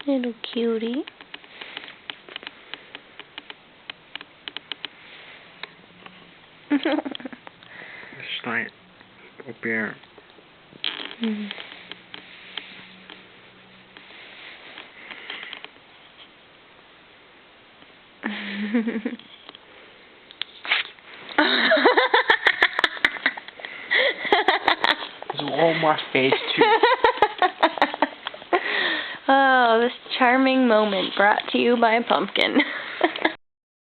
Little cutie. Snake up here. It's all my face too. Oh, this charming moment brought to you by Pumpkin.